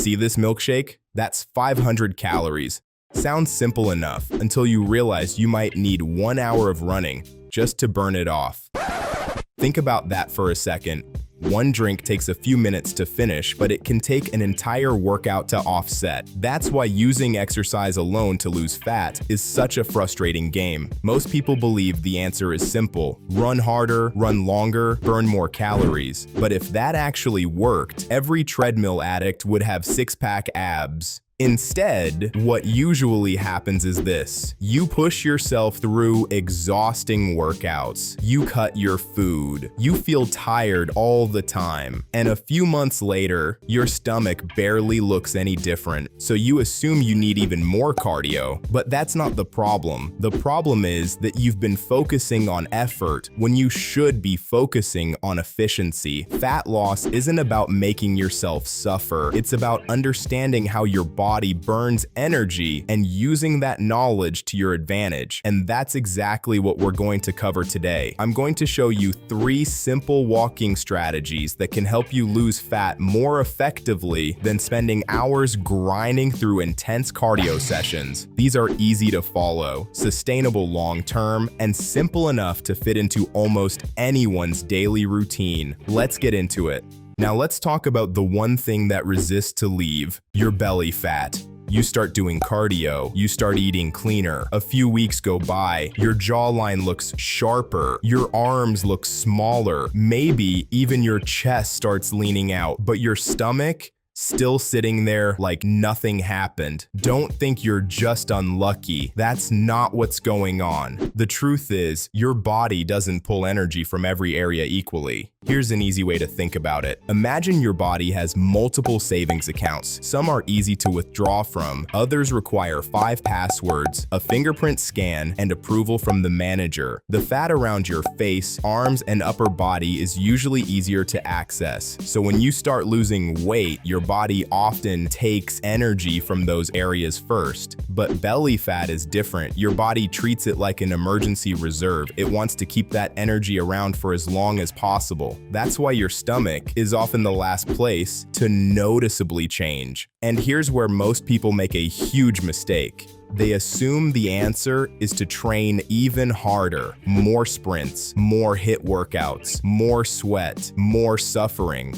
See this milkshake? That's 500 calories. Sounds simple enough until you realize you might need 1 hour of running just to burn it off. Think about that for a second. One drink takes a few minutes to finish, but it can take an entire workout to offset. That's why using exercise alone to lose fat is such a frustrating game. Most people believe the answer is simple: run harder, run longer, burn more calories. But if that actually worked, every treadmill addict would have six-pack abs. Instead, what usually happens is this: you push yourself through exhausting workouts, you cut your food, you feel tired all the time, and a few months later, your stomach barely looks any different, so you assume you need even more cardio. But that's not the problem. The problem is that you've been focusing on effort when you should be focusing on efficiency. Fat loss isn't about making yourself suffer, it's about understanding how your body burns energy and using that knowledge to your advantage. And that's exactly what we're going to cover today. I'm going to show you 3 simple walking strategies that can help you lose fat more effectively than spending hours grinding through intense cardio sessions. These are easy to follow, sustainable long-term, and simple enough to fit into almost anyone's daily routine. Let's get into it. Now let's talk about the one thing that resists to leave: your belly fat. You start doing cardio, you start eating cleaner. A few weeks go by, your jawline looks sharper, your arms look smaller, maybe even your chest starts leaning out, but your stomach still sitting there like nothing happened. Don't think you're just unlucky. That's not what's going on. The truth is, your body doesn't pull energy from every area equally. Here's an easy way to think about it. Imagine your body has multiple savings accounts. Some are easy to withdraw from, others require 5 passwords, a fingerprint scan, and approval from the manager. The fat around your face, arms, and upper body is usually easier to access. So when you start losing weight, your body often takes energy from those areas first. But belly fat is different. Your body treats it like an emergency reserve. It wants to keep that energy around for as long as possible. That's why your stomach is often the last place to noticeably change. And here's where most people make a huge mistake. They assume the answer is to train even harder, more sprints, more HIIT workouts, more sweat, more suffering.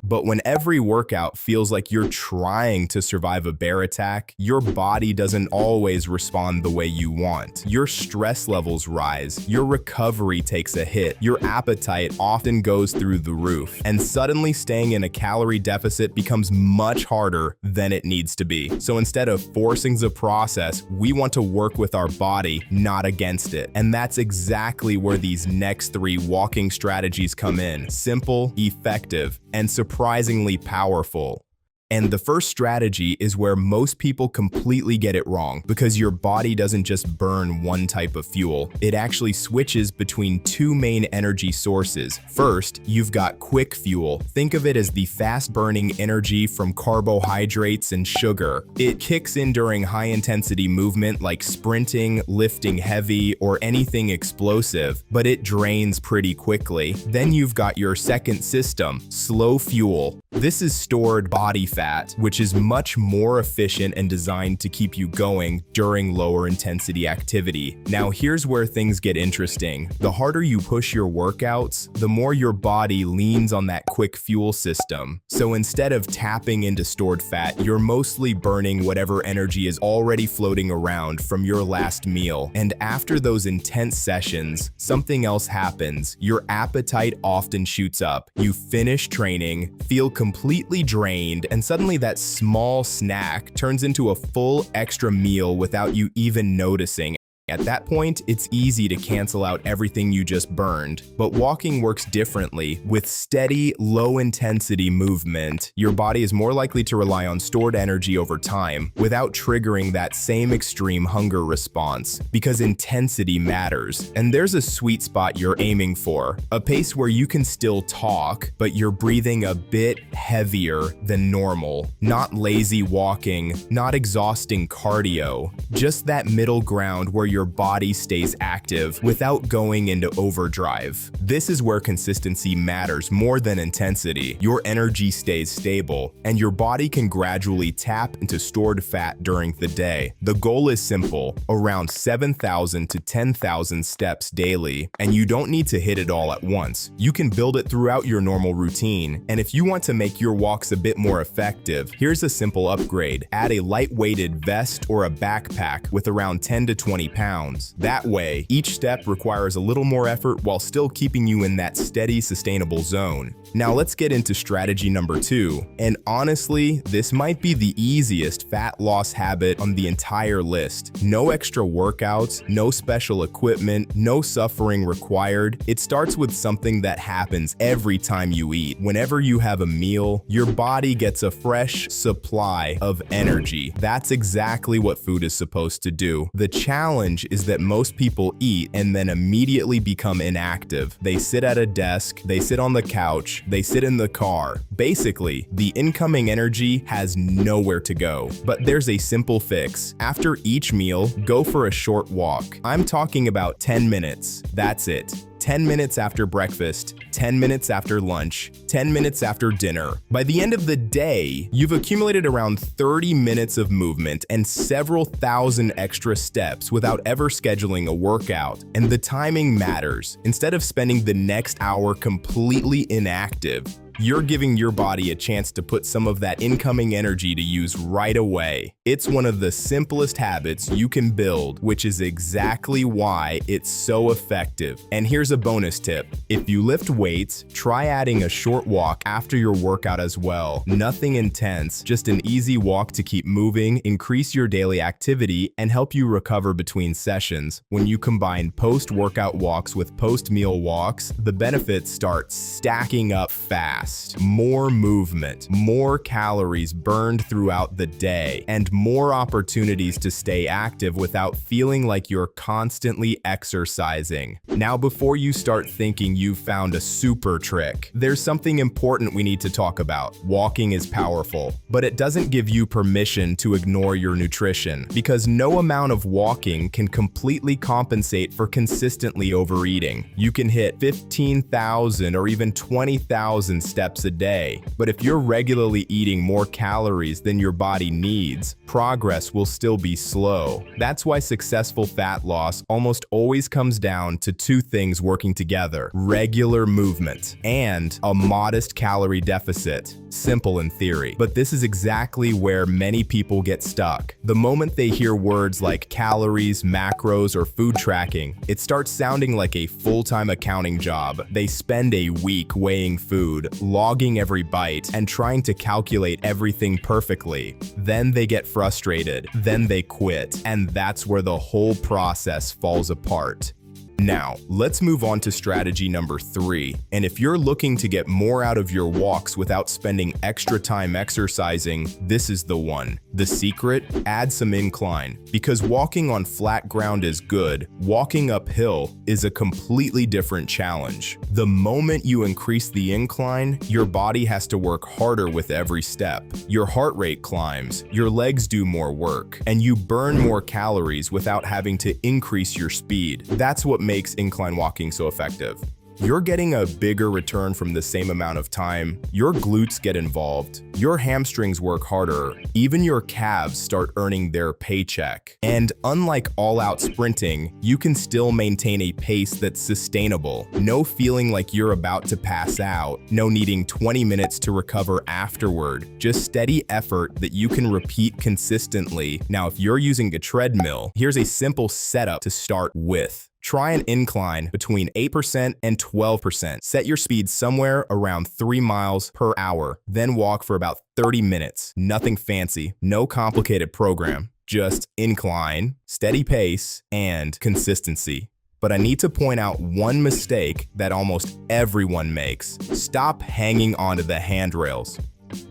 But when every workout feels like you're trying to survive a bear attack, your body doesn't always respond the way you want. Your stress levels rise, your recovery takes a hit, your appetite often goes through the roof, and suddenly staying in a calorie deficit becomes much harder than it needs to be. So instead of forcing the process, we want to work with our body, not against it. And that's exactly where these next 3 walking strategies come in: simple, effective, and surprisingly powerful. And the first strategy is where most people completely get it wrong, because your body doesn't just burn one type of fuel. It actually switches between 2 main energy sources. First, you've got quick fuel. Think of it as the fast-burning energy from carbohydrates and sugar. It kicks in during high-intensity movement like sprinting, lifting heavy, or anything explosive, but it drains pretty quickly. Then you've got your second system, slow fuel. This is stored body fat, which is much more efficient and designed to keep you going during lower intensity activity. Now here's where things get interesting. The harder you push your workouts, the more your body leans on that quick fuel system. So instead of tapping into stored fat, you're mostly burning whatever energy is already floating around from your last meal. And after those intense sessions, something else happens. Your appetite often shoots up. You finish training, feel completely drained, and suddenly that small snack turns into a full extra meal without you even noticing. At that point, it's easy to cancel out everything you just burned. But walking works differently. With steady, low-intensity movement, your body is more likely to rely on stored energy over time without triggering that same extreme hunger response, because intensity matters. And there's a sweet spot you're aiming for, a pace where you can still talk, but you're breathing a bit heavier than normal. Not lazy walking, not exhausting cardio, just that middle ground where your body stays active without going into overdrive. This is where consistency matters more than intensity. Your energy stays stable, and your body can gradually tap into stored fat during the day. The goal is simple, around 7,000 to 10,000 steps daily, and you don't need to hit it all at once. You can build it throughout your normal routine, and if you want to make your walks a bit more effective, here's a simple upgrade. Add a light-weighted vest or a backpack with around 10 to 20 pounds. That way, each step requires a little more effort while still keeping you in that steady, sustainable zone. Now let's get into strategy number 2, and honestly, this might be the easiest fat loss habit on the entire list. No extra workouts, no special equipment, no suffering required. It starts with something that happens every time you eat. Whenever you have a meal, your body gets a fresh supply of energy. That's exactly what food is supposed to do. The challenge is that most people eat and then immediately become inactive. They sit at a desk, they sit on the couch, they sit in the car. Basically, the incoming energy has nowhere to go. But there's a simple fix. After each meal, go for a short walk. I'm talking about 10 minutes. That's it. 10 minutes after breakfast, 10 minutes after lunch, 10 minutes after dinner. By the end of the day, you've accumulated around 30 minutes of movement and several thousand extra steps without ever scheduling a workout. And the timing matters. Instead of spending the next hour completely inactive, you're giving your body a chance to put some of that incoming energy to use right away. It's one of the simplest habits you can build, which is exactly why it's so effective. And here's a bonus tip. If you lift weights, try adding a short walk after your workout as well. Nothing intense, just an easy walk to keep moving, increase your daily activity, and help you recover between sessions. When you combine post-workout walks with post-meal walks, the benefits start stacking up fast. More movement, more calories burned throughout the day, and more opportunities to stay active without feeling like you're constantly exercising. Now, before you start thinking you've found a super trick, there's something important we need to talk about. Walking is powerful, but it doesn't give you permission to ignore your nutrition, because no amount of walking can completely compensate for consistently overeating. You can hit 15,000 or even 20,000 steps a day, but if you're regularly eating more calories than your body needs, progress will still be slow. That's why successful fat loss almost always comes down to two things working together: regular movement and a modest calorie deficit. Simple in theory, but this is exactly where many people get stuck. The moment they hear words like calories, macros, or food tracking, it starts sounding like a full-time accounting job. They spend a week weighing food, logging every bite, and trying to calculate everything perfectly. Then they get frustrated, then they quit, and that's where the whole process falls apart. Now, let's move on to strategy number 3. And if you're looking to get more out of your walks without spending extra time exercising, this is the one. The secret? Add some incline. Because walking on flat ground is good, walking uphill is a completely different challenge. The moment you increase the incline, your body has to work harder with every step. Your heart rate climbs, your legs do more work, and you burn more calories without having to increase your speed. That's what makes incline walking so effective. You're getting a bigger return from the same amount of time. Your glutes get involved. Your hamstrings work harder. Even your calves start earning their paycheck. And unlike all-out sprinting, you can still maintain a pace that's sustainable. No feeling like you're about to pass out. No needing 20 minutes to recover afterward. Just steady effort that you can repeat consistently. Now, if you're using a treadmill, here's a simple setup to start with. Try an incline between 8% and 12%. Set your speed somewhere around 3 miles per hour, then walk for about 30 minutes. Nothing fancy, no complicated program, just incline, steady pace, and consistency. But I need to point out one mistake that almost everyone makes. Stop hanging onto the handrails.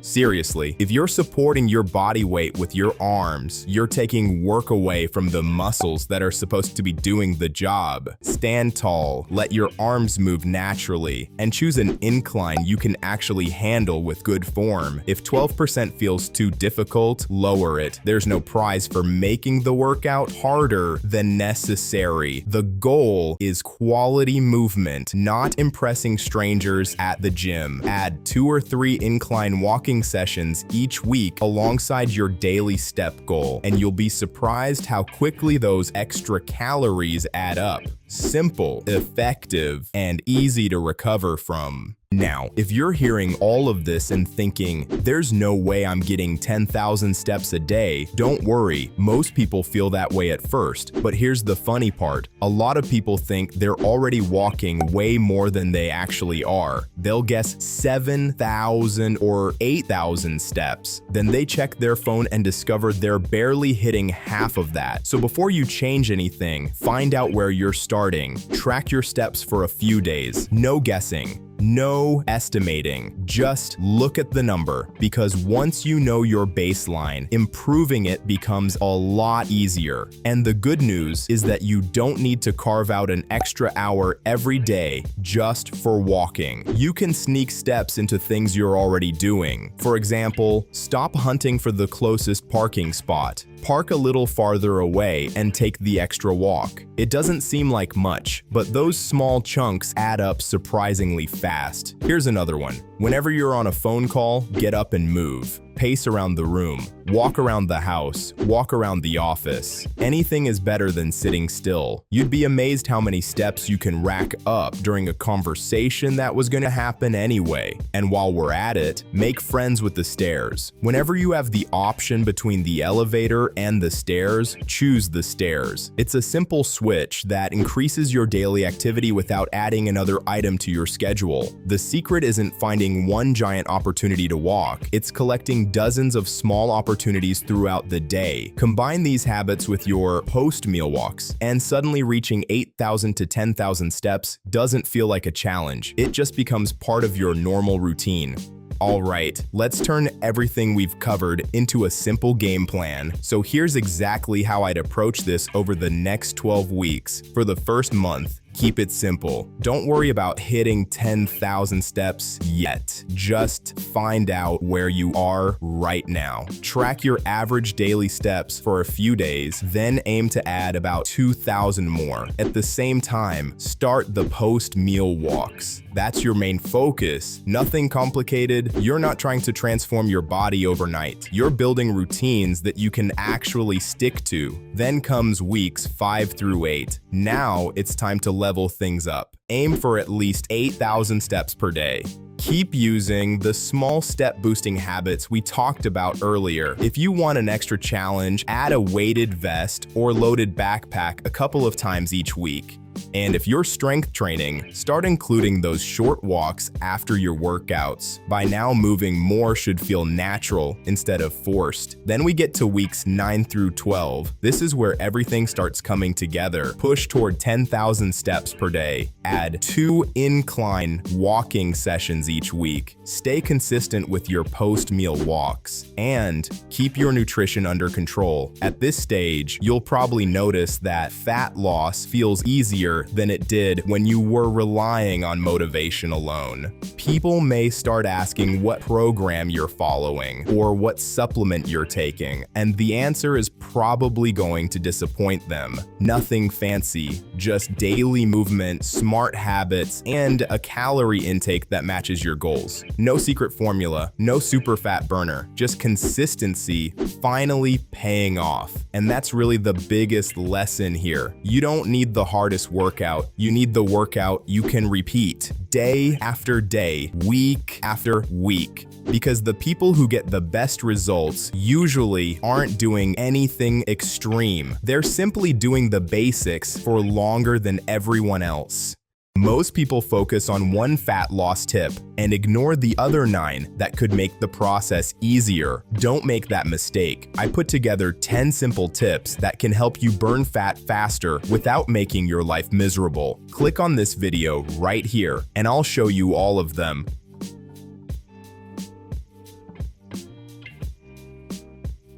Seriously, if you're supporting your body weight with your arms, you're taking work away from the muscles that are supposed to be doing the job. Stand tall, let your arms move naturally, and choose an incline you can actually handle with good form. If 12% feels too difficult, lower it. There's no prize for making the workout harder than necessary. The goal is quality movement, not impressing strangers at the gym. Add 2 or 3 incline walking sessions each week alongside your daily step goal, and you'll be surprised how quickly those extra calories add up. Simple, effective, and easy to recover from. Now, if you're hearing all of this and thinking, there's no way I'm getting 10,000 steps a day, don't worry, most people feel that way at first. But here's the funny part. A lot of people think they're already walking way more than they actually are. They'll guess 7,000 or 8,000 steps. Then they check their phone and discover they're barely hitting half of that. So before you change anything, find out where you're starting. Track your steps for a few days. No guessing. No estimating, just look at the number, because once you know your baseline, improving it becomes a lot easier. And the good news is that you don't need to carve out an extra hour every day just for walking. You can sneak steps into things you're already doing. For example, stop hunting for the closest parking spot. Park a little farther away and take the extra walk. It doesn't seem like much, but those small chunks add up surprisingly fast. Here's another one. Whenever you're on a phone call, get up and move. Pace around the room, walk around the house, walk around the office. Anything is better than sitting still. You'd be amazed how many steps you can rack up during a conversation that was going to happen anyway. And while we're at it, make friends with the stairs. Whenever you have the option between the elevator and the stairs, choose the stairs. It's a simple switch that increases your daily activity without adding another item to your schedule. The secret isn't finding one giant opportunity to walk, it's collecting dozens of small opportunities throughout the day. Combine these habits with your post-meal walks, and suddenly reaching 8,000 to 10,000 steps doesn't feel like a challenge. It just becomes part of your normal routine. All right, let's turn everything we've covered into a simple game plan. So here's exactly how I'd approach this over the next 12 weeks. For the first month, keep it simple. Don't worry about hitting 10,000 steps yet. Just find out where you are right now. Track your average daily steps for a few days, then aim to add about 2,000 more. At the same time, start the post-meal walks. That's your main focus. Nothing complicated. You're not trying to transform your body overnight. You're building routines that you can actually stick to. Then comes weeks 5 through 8. Now it's time to level things up. Aim for at least 8,000 steps per day. Keep using the small step boosting habits we talked about earlier. If you want an extra challenge, add a weighted vest or loaded backpack a couple of times each week. And if you're strength training, start including those short walks after your workouts. By now, moving more should feel natural instead of forced. Then we get to weeks 9 through 12. This is where everything starts coming together. Push toward 10,000 steps per day. Add 2 incline walking sessions each week. Stay consistent with your post-meal walks. And keep your nutrition under control. At this stage, you'll probably notice that fat loss feels easier than it did when you were relying on motivation alone. People may start asking what program you're following or what supplement you're taking, and the answer is probably going to disappoint them. Nothing fancy, just daily movement, smart habits, and a calorie intake that matches your goals. No secret formula, no super fat burner, just consistency finally paying off. And that's really the biggest lesson here. You don't need the hardest workout, you need the workout you can repeat day after day, week after week. Because the people who get the best results usually aren't doing anything extreme. They're simply doing the basics for longer than everyone else. Most people focus on one fat loss tip and ignore the other 9 that could make the process easier. Don't make that mistake. I put together 10 simple tips that can help you burn fat faster without making your life miserable. Click on this video right here and I'll show you all of them.